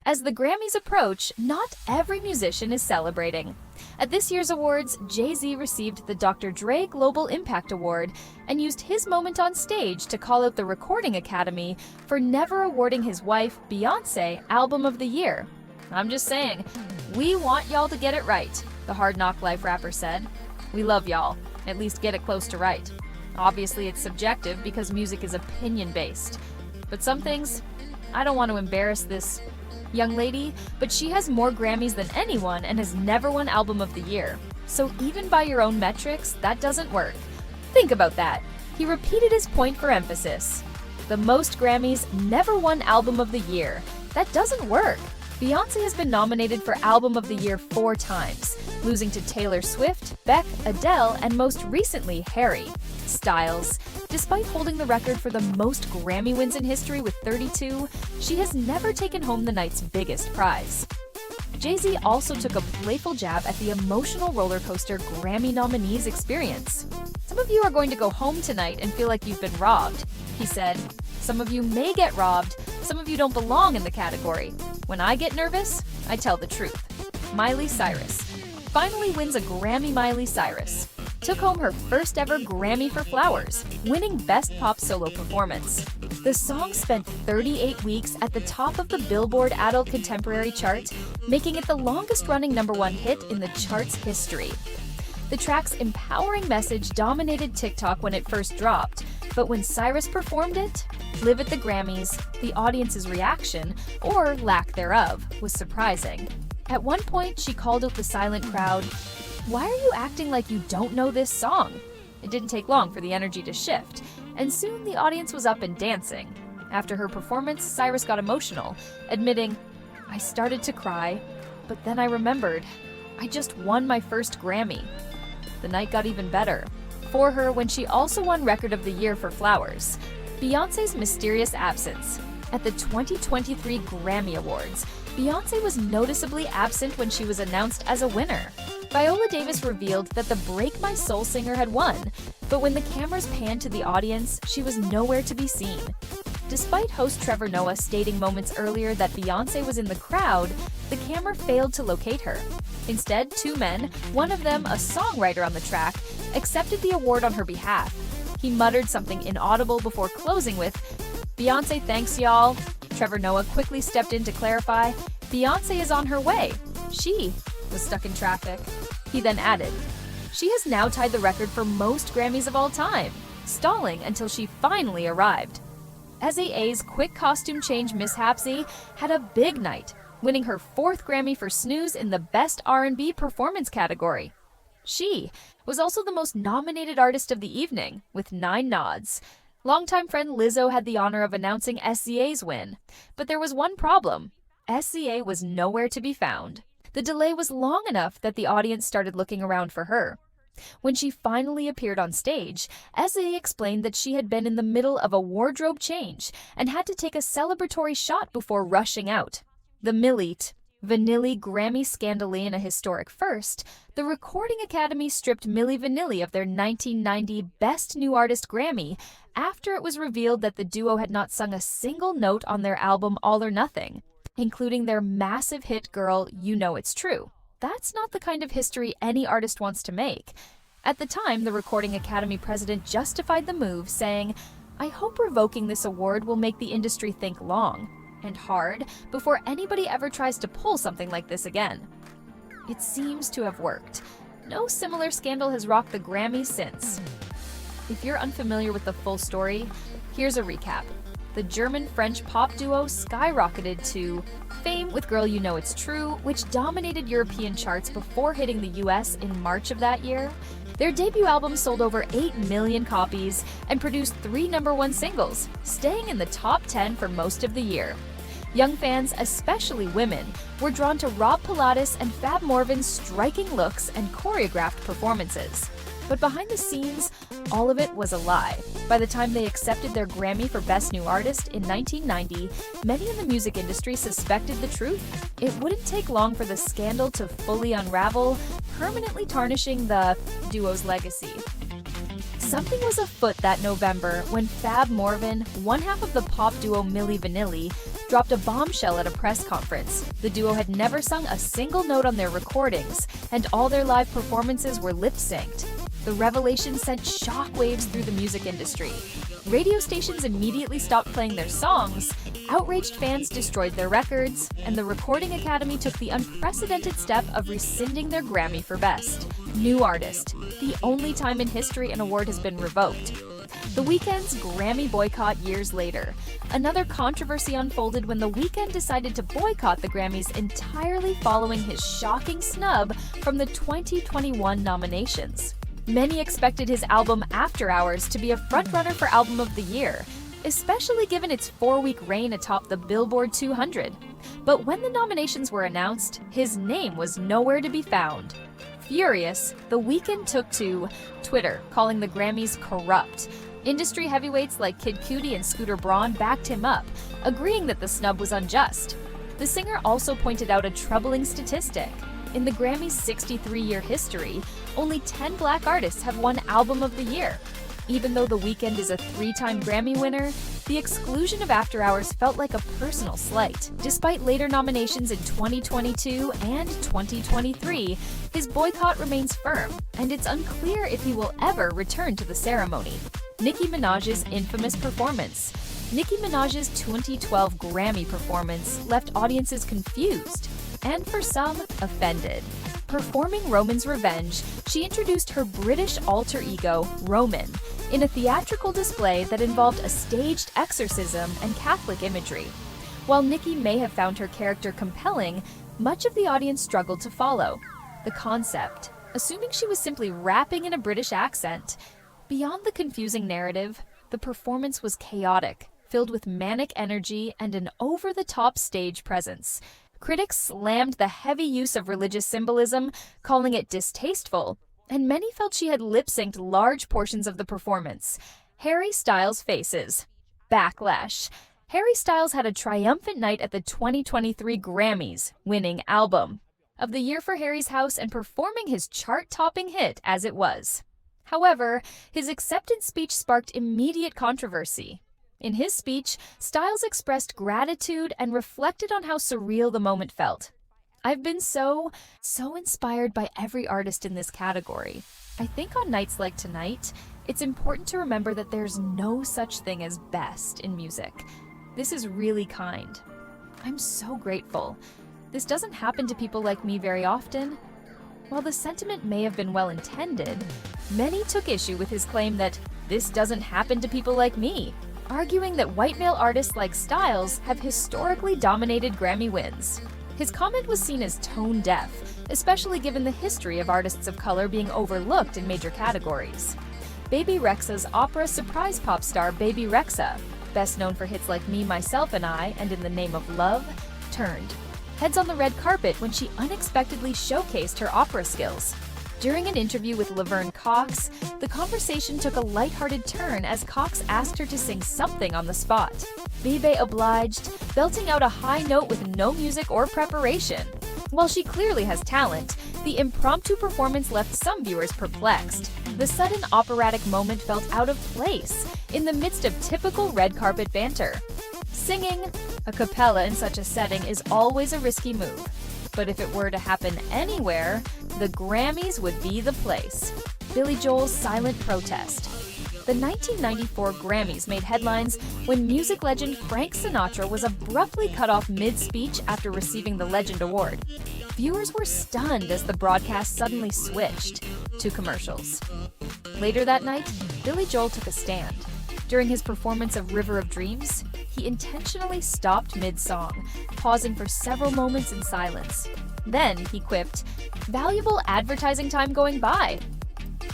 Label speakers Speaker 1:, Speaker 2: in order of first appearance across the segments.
Speaker 1: As the Grammys approach, not every musician is celebrating. At this year's awards, Jay-Z received the Dr. Dre Global Impact Award and used his moment on stage to call out the Recording Academy for never awarding his wife, Beyoncé, Album of the Year. "I'm just saying, we want y'all to get it right," the Hard Knock Life rapper said. "We love y'all. At least get it close to right. Obviously, it's subjective because music is opinion-based. But some things, I don't want to embarrass this young lady, but she has more Grammys than anyone and has never won Album of the Year. So even by your own metrics, that doesn't work. Think about that." He repeated his point for emphasis. The most Grammys, never won Album of the Year. That doesn't work. Beyoncé has been nominated for Album of the Year 4 times, losing to Taylor Swift, Beck, Adele, and most recently, Harry Styles. Despite holding the record for the most Grammy wins in history with 32, she has never taken home the night's biggest prize. Jay-Z also took a playful jab at the emotional roller coaster Grammy nominees experience. "Some of you are going to go home tonight and feel like you've been robbed," he said. "Some of you may get robbed, some of you don't belong in the category. When I get nervous, I tell the truth." Miley Cyrus finally wins a Grammy. Miley Cyrus took home her first ever Grammy for Flowers, winning Best Pop Solo Performance. The song spent 38 weeks at the top of the Billboard Adult Contemporary chart, making it the longest-running #1 hit in the chart's history. The track's empowering message dominated TikTok when it first dropped, but when Cyrus performed it, live at the Grammys, the audience's reaction, or lack thereof, was surprising. At one point, she called out the silent crowd, "Why are you acting like you don't know this song?" It didn't take long for the energy to shift, and soon the audience was up and dancing. After her performance, Cyrus got emotional, admitting, "I started to cry, but then I remembered, I just won my first Grammy." The night got even better for her when she also won Record of the Year for Flowers. Beyoncé's mysterious absence. At the 2023 Grammy Awards, Beyoncé was noticeably absent when she was announced as a winner. Viola Davis revealed that the Break My Soul singer had won, but when the cameras panned to the audience, she was nowhere to be seen. Despite host Trevor Noah stating moments earlier that Beyoncé was in the crowd, the camera failed to locate her. Instead, 2 men, one of them a songwriter on the track, accepted the award on her behalf. He muttered something inaudible before closing with, "Beyoncé thanks y'all." Trevor Noah quickly stepped in to clarify, "Beyoncé is on her way. She was stuck in traffic." He then added, "She has now tied the record for most Grammys of all time, stalling until she finally arrived." SZA's quick costume change mishapsy had a big night, winning her 4th Grammy for Snooze in the Best R&B Performance category. She was also the most nominated artist of the evening, with 9 nods. Longtime friend Lizzo had the honor of announcing SZA's win, but there was one problem. SZA was nowhere to be found. The delay was long enough that the audience started looking around for her. When she finally appeared on stage, SZA explained that she had been in the middle of a wardrobe change and had to take a celebratory shot before rushing out. The Millie Vanilli Grammy scandally in a historic first, the Recording Academy stripped Milli Vanilli of their 1990 Best New Artist Grammy after it was revealed that the duo had not sung a single note on their album All or Nothing, including their massive hit Girl, You Know It's True. That's not the kind of history any artist wants to make. At the time, the Recording Academy president justified the move, saying, "I hope revoking this award will make the industry think long and hard before anybody ever tries to pull something like this again." It seems to have worked. No similar scandal has rocked the Grammys since. If you're unfamiliar with the full story, here's a recap. The German-French pop duo skyrocketed to fame with Girl You Know It's True, which dominated European charts before hitting the US in March of that year. Their debut album sold over 8 million copies and produced 3 #1 singles, staying in the top 10 for most of the year. Young fans, especially women, were drawn to Rob Pilatus and Fab Morvan's striking looks and choreographed performances. But behind the scenes, all of it was a lie. By the time they accepted their Grammy for Best New Artist in 1990, many in the music industry suspected the truth. It wouldn't take long for the scandal to fully unravel, permanently tarnishing the duo's legacy. Something was afoot that November when Fab Morvan, one half of the pop duo Milli Vanilli, dropped a bombshell at a press conference. The duo had never sung a single note on their recordings, and all their live performances were lip-synced. The revelation sent shockwaves through the music industry. Radio stations immediately stopped playing their songs, outraged fans destroyed their records, and the Recording Academy took the unprecedented step of rescinding their Grammy for Best New Artist, the only time in history an award has been revoked. The Weeknd's Grammy boycott years later. Another controversy unfolded when The Weeknd decided to boycott the Grammys entirely following his shocking snub from the 2021 nominations. Many expected his album After Hours to be a frontrunner for Album of the Year, especially given its 4-week reign atop the Billboard 200. But when the nominations were announced, his name was nowhere to be found. Furious, The Weeknd took to Twitter, calling the Grammys corrupt. Industry heavyweights like Kid Cudi and Scooter Braun backed him up, agreeing that the snub was unjust. The singer also pointed out a troubling statistic. In the Grammys' 63-year history, only 10 Black artists have won Album of the Year. Even though The Weeknd is a 3-time Grammy winner, the exclusion of After Hours felt like a personal slight. Despite later nominations in 2022 and 2023, his boycott remains firm, and it's unclear if he will ever return to the ceremony. Nicki Minaj's infamous performance. Nicki Minaj's 2012 Grammy performance left audiences confused, and for some, offended. Performing Roman's Revenge, she introduced her British alter ego, Roman, in a theatrical display that involved a staged exorcism and Catholic imagery. While Nicki may have found her character compelling, much of the audience struggled to follow the concept, assuming she was simply rapping in a British accent. Beyond the confusing narrative, the performance was chaotic, filled with manic energy and an over-the-top stage presence. Critics slammed the heavy use of religious symbolism, calling it distasteful, and many felt she had lip-synced large portions of the performance. Harry Styles faces backlash. Harry Styles had a triumphant night at the 2023 Grammys, winning Album of the Year for Harry's House and performing his chart-topping hit As It Was. However, his acceptance speech sparked immediate controversy. In his speech, Styles expressed gratitude and reflected on how surreal the moment felt. I've been so inspired by every artist in this category. I think on nights like tonight, it's important to remember that there's no such thing as best in music. This is really kind. I'm so grateful. This doesn't happen to people like me very often. While the sentiment may have been well-intended, many took issue with his claim that this doesn't happen to people like me, arguing that white male artists like Styles have historically dominated Grammy wins. His comment was seen as tone-deaf, especially given the history of artists of color being overlooked in major categories. Baby Rexha's opera surprise pop star Baby Rexha, best known for hits like Me, Myself, and I and In the Name of Love, turned heads on the red carpet when she unexpectedly showcased her opera skills. During an interview with Laverne Cox, the conversation took a lighthearted turn as Cox asked her to sing something on the spot. Bebe obliged, belting out a high note with no music or preparation. While she clearly has talent, the impromptu performance left some viewers perplexed. The sudden operatic moment felt out of place, in the midst of typical red carpet banter. Singing a cappella in such a setting is always a risky move. But if it were to happen anywhere, the Grammys would be the place. Billy Joel's silent protest. The 1994 Grammys made headlines when music legend Frank Sinatra was abruptly cut off mid-speech after receiving the Legend Award. Viewers were stunned as the broadcast suddenly switched to commercials. Later that night, Billy Joel took a stand. During his performance of River of Dreams, he intentionally stopped mid-song, pausing for several moments in silence. Then he quipped, "Valuable advertising time going by."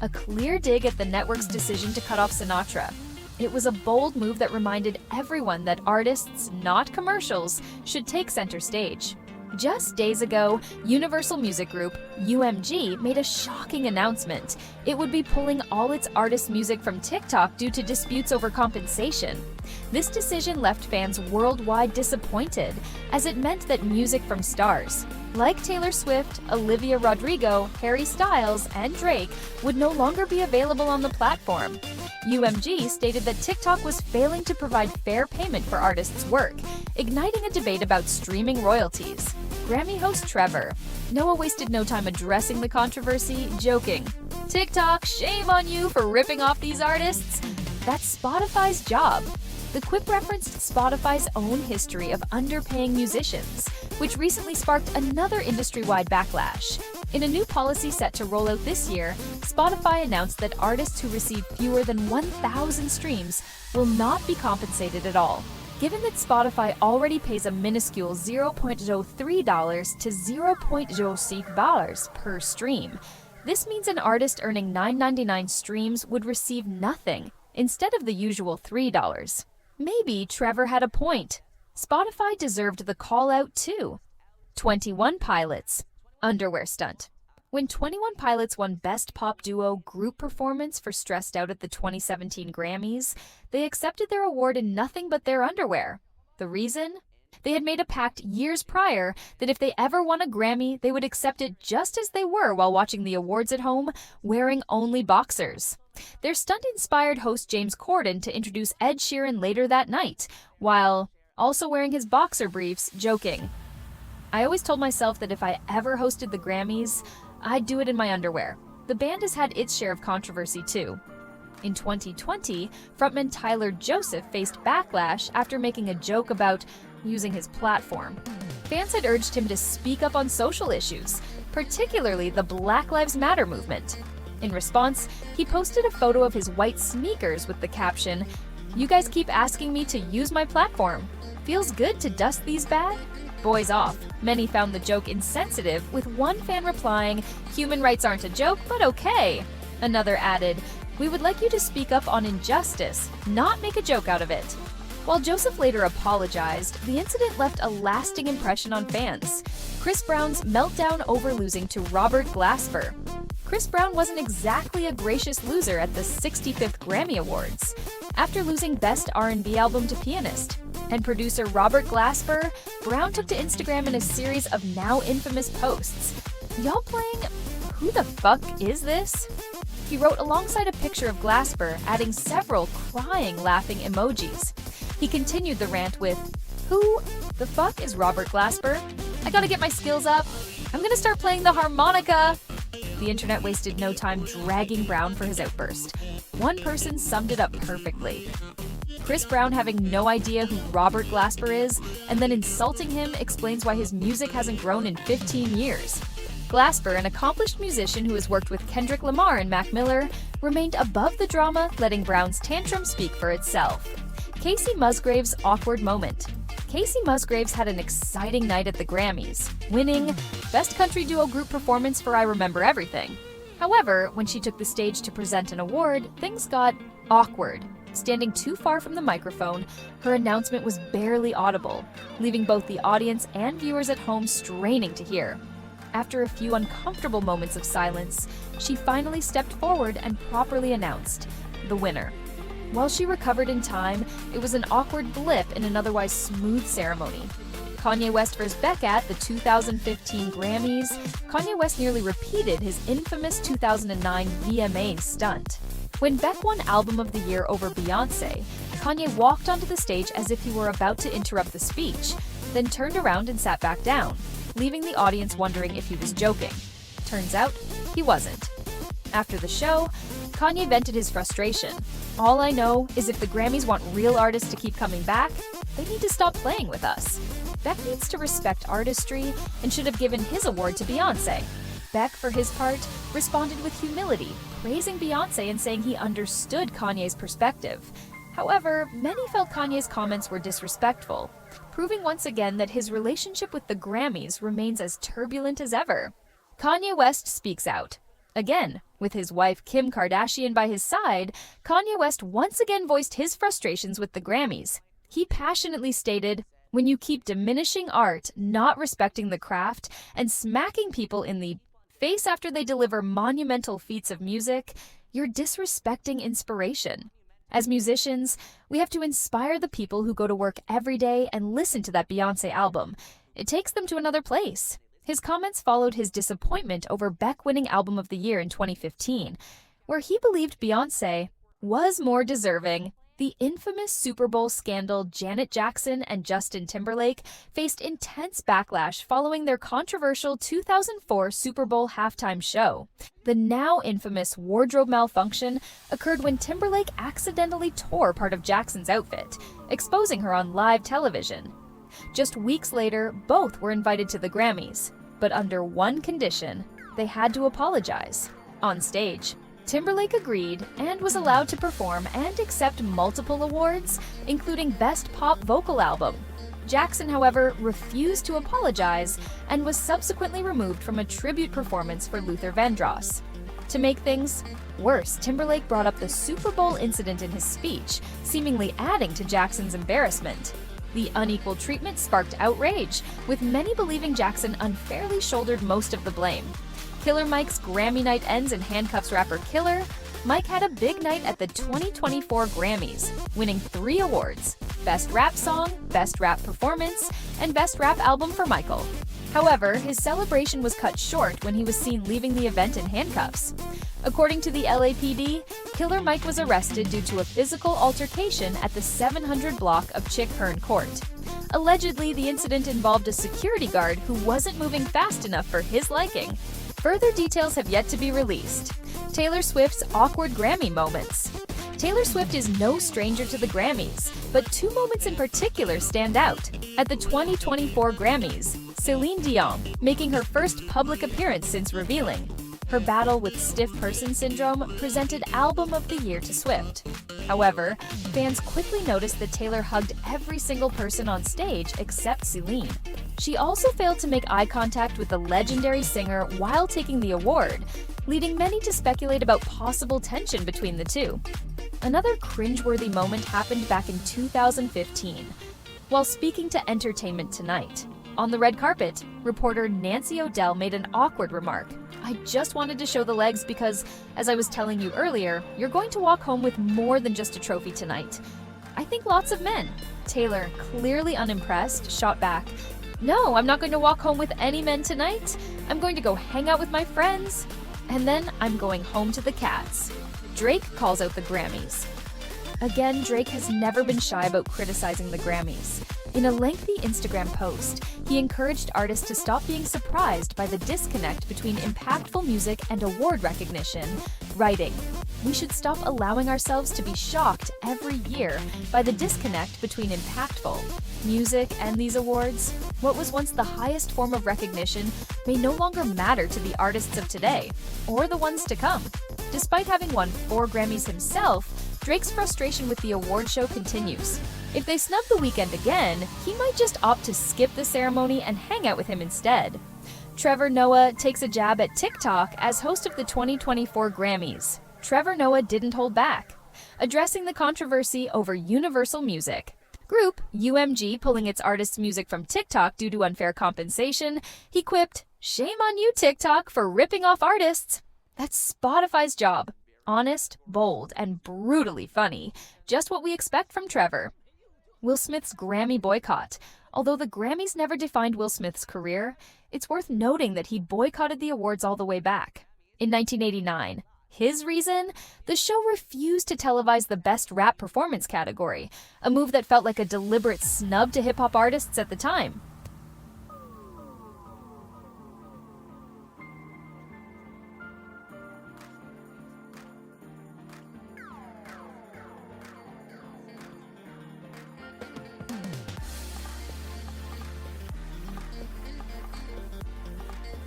Speaker 1: A clear dig at the network's decision to cut off Sinatra. It was a bold move that reminded everyone that artists, not commercials, should take center stage. Just days ago, Universal Music Group, UMG, made a shocking announcement. It would be pulling all its artists' music from TikTok due to disputes over compensation. This decision left fans worldwide disappointed, as it meant that music from stars like Taylor Swift, Olivia Rodrigo, Harry Styles, and Drake would no longer be available on the platform. UMG stated that TikTok was failing to provide fair payment for artists' work, igniting a debate about streaming royalties. Grammy host Trevor Noah wasted no time addressing the controversy, joking, "TikTok, shame on you for ripping off these artists. That's Spotify's job." The quip referenced Spotify's own history of underpaying musicians, which recently sparked another industry-wide backlash. In a new policy set to roll out this year, Spotify announced that artists who receive fewer than 1,000 streams will not be compensated at all. Given that Spotify already pays a minuscule $0.03 to $0.06 per stream, this means an artist earning $9.99 streams would receive nothing, instead of the usual $3. Maybe Trevor had a point. Spotify deserved the call-out too. 21 Pilots underwear stunt. When 21 Pilots won Best Pop Duo Group Performance for Stressed Out at the 2017 Grammys, they accepted their award in nothing but their underwear. The reason? They had made a pact years prior that if they ever won a Grammy, they would accept it just as they were while watching the awards at home, wearing only boxers. Their stunt inspired host James Corden to introduce Ed Sheeran later that night, while also wearing his boxer briefs, joking, "I always told myself that if I ever hosted the Grammys, I'd do it in my underwear." The band has had its share of controversy too. In 2020, frontman Tyler Joseph faced backlash after making a joke about using his platform. Fans had urged him to speak up on social issues, particularly the Black Lives Matter movement. In response, he posted a photo of his white sneakers with the caption, "You guys keep asking me to use my platform. Feels good to dust these bad? Boys off." Many found the joke insensitive, with one fan replying, "Human rights aren't a joke, but okay." Another added, "We would like you to speak up on injustice, not make a joke out of it." While Joseph later apologized, the incident left a lasting impression on fans. Chris Brown's meltdown over losing to Robert Glasper. Chris Brown wasn't exactly a gracious loser at the 65th Grammy Awards, after losing Best R&B Album to Pianist. And producer Robert Glasper, Brown took to Instagram in a series of now infamous posts. "Y'all playing Who the fuck is this?" He wrote alongside a picture of Glasper, adding several crying, laughing emojis. He continued the rant with, "Who the fuck is Robert Glasper? I gotta get my skills up. I'm gonna start playing the harmonica." The internet wasted no time dragging Brown for his outburst. One person summed it up perfectly. Chris Brown, having no idea who Robert Glasper is, and then insulting him, explains why his music hasn't grown in 15 years. Glasper, an accomplished musician who has worked with Kendrick Lamar and Mac Miller, remained above the drama, letting Brown's tantrum speak for itself. Casey Musgraves' awkward moment. Casey Musgraves had an exciting night at the Grammys, winning Best Country Duo Group Performance for I Remember Everything. However, when she took the stage to present an award, things got awkward. Standing too far from the microphone, her announcement was barely audible, leaving both the audience and viewers at home straining to hear. After a few uncomfortable moments of silence, she finally stepped forward and properly announced the winner. While she recovered in time, it was an awkward blip in an otherwise smooth ceremony. Kanye West vs. Beck at the 2015 Grammys, Kanye West nearly repeated his infamous 2009 VMA stunt. When Beck won Album of the Year over Beyoncé, Kanye walked onto the stage as if he were about to interrupt the speech, then turned around and sat back down, leaving the audience wondering if he was joking. Turns out, he wasn't. After the show, Kanye vented his frustration. "All I know is if the Grammys want real artists to keep coming back, they need to stop playing with us. Beck needs to respect artistry and should have given his award to Beyoncé." Beck, for his part, responded with humility, praising Beyoncé and saying he understood Kanye's perspective. However, many felt Kanye's comments were disrespectful, proving once again that his relationship with the Grammys remains as turbulent as ever. Kanye West speaks out. Again, with his wife Kim Kardashian by his side, Kanye West once again voiced his frustrations with the Grammys. He passionately stated, When you keep diminishing art, not respecting the craft, and smacking people in the face after they deliver monumental feats of music, you're disrespecting inspiration. As musicians, we have to inspire the people who go to work every day and listen to that Beyoncé album. It takes them to another place. His comments followed his disappointment over Beck winning Album of the Year in 2015, where he believed Beyoncé was more deserving. The infamous Super Bowl scandal Janet Jackson and Justin Timberlake faced intense backlash following their controversial 2004 Super Bowl halftime show. The now infamous wardrobe malfunction occurred when Timberlake accidentally tore part of Jackson's outfit, exposing her on live television. Just weeks later, both were invited to the Grammys, but under one condition: they had to apologize on stage. Timberlake agreed and was allowed to perform and accept multiple awards, including Best Pop Vocal Album. Jackson, however, refused to apologize and was subsequently removed from a tribute performance for Luther Vandross. To make things worse, Timberlake brought up the Super Bowl incident in his speech, seemingly adding to Jackson's embarrassment. The unequal treatment sparked outrage, with many believing Jackson unfairly shouldered most of the blame. Killer Mike's Grammy night ends in handcuffs rapper Killer. Mike had a big night at the 2024 Grammys, winning 3 awards: Best Rap Song, Best Rap Performance, and Best Rap Album for Michael. However, his celebration was cut short when he was seen leaving the event in handcuffs. According to the LAPD, Killer Mike was arrested due to a physical altercation at the 700 block of Chick Hearn Court. Allegedly, the incident involved a security guard who wasn't moving fast enough for his liking. Further details have yet to be released. Taylor Swift's awkward Grammy moments. Taylor Swift is no stranger to the Grammys, but 2 moments in particular stand out. At the 2024 Grammys, Celine Dion, making her first public appearance since revealing her battle with stiff person syndrome, presented Album of the Year to Swift. However, fans quickly noticed that Taylor hugged every single person on stage except Celine. She also failed to make eye contact with the legendary singer while taking the award, leading many to speculate about possible tension between the two. Another cringe-worthy moment happened back in 2015. While speaking to Entertainment Tonight, on the red carpet, reporter Nancy O'Dell made an awkward remark. "I just wanted to show the legs because, as I was telling you earlier, you're going to walk home with more than just a trophy tonight. I think lots of men." Taylor, clearly unimpressed, shot back, "No, I'm not going to walk home with any men tonight. I'm going to go hang out with my friends. And then I'm going home to the cats." Drake calls out the Grammys. Again, Drake has never been shy about criticizing the Grammys. In a lengthy Instagram post, he encouraged artists to stop being surprised by the disconnect between impactful music and award recognition, writing, "We should stop allowing ourselves to be shocked every year by the disconnect between impactful music and these awards. What was once the highest form of recognition may no longer matter to the artists of today, or the ones to come." Despite having won 4 Grammys himself, Drake's frustration with the award show continues. If they snub The Weeknd again, he might just opt to skip the ceremony and hang out with him instead. Trevor Noah takes a jab at TikTok as host of the 2024 Grammys. Trevor Noah didn't hold back, addressing the controversy over Universal Music. Group UMG pulling its artists' music from TikTok due to unfair compensation, he quipped, "Shame on you, TikTok, for ripping off artists." That's Spotify's job. Honest, bold, and brutally funny. Just what we expect from Trevor. Will Smith's Grammy boycott. Although the Grammys never defined Will Smith's career, it's worth noting that he boycotted the awards all the way back. In 1989, his reason? The show refused to televise the Best Rap Performance category, a move that felt like a deliberate snub to hip-hop artists at the time.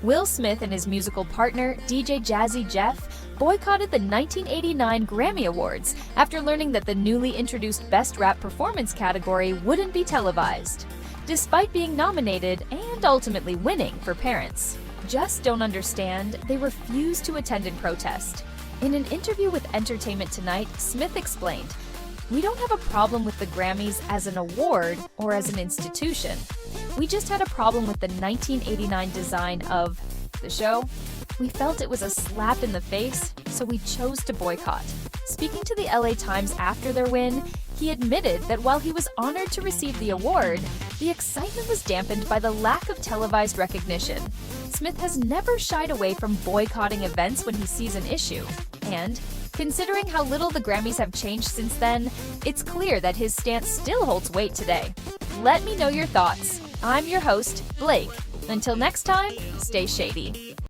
Speaker 1: Will Smith and his musical partner, DJ Jazzy Jeff, boycotted the 1989 Grammy Awards after learning that the newly introduced Best Rap Performance category wouldn't be televised, despite being nominated and ultimately winning for parents. Just don't understand, they refused to attend in protest. In an interview with Entertainment Tonight, Smith explained, We don't have a problem with the Grammys as an award or as an institution. We just had a problem with the 1989 design of the show. We felt it was a slap in the face, so we chose to boycott. Speaking to the LA Times after their win, he admitted that while he was honored to receive the award, the excitement was dampened by the lack of televised recognition. Smith has never shied away from boycotting events when he sees an issue. And, considering how little the Grammys have changed since then, it's clear that his stance still holds weight today. Let me know your thoughts. I'm your host, Blake. Until next time, stay shady.